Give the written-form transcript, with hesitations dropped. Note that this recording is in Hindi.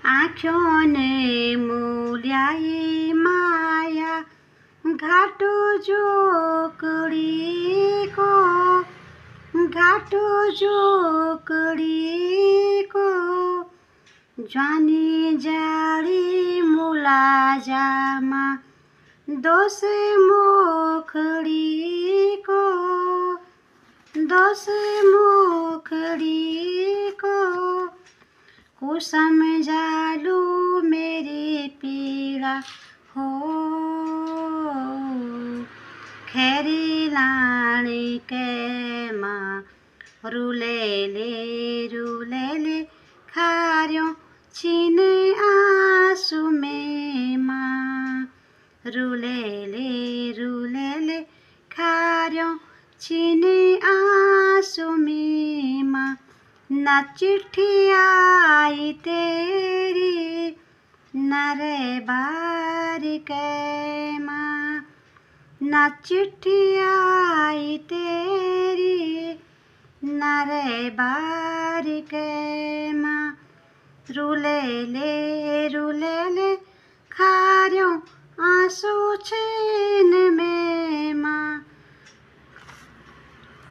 आँखों ने मूल्याई माया घाटो जोकड़ी को ज्वानी जाडी मुला जामा दोष मोखड़ी को समझालू मेरी पीड़ा हो खेरी लाणी के माँ रुले ले खार्यों छीने आंसू में माँ रुले ले खार्यों छीने आंसू में माँ न चिट्ठी आई तेरी न रे बारिके माँ न चिट्ठी आई तेरी न रे बारिके माँ रुले ले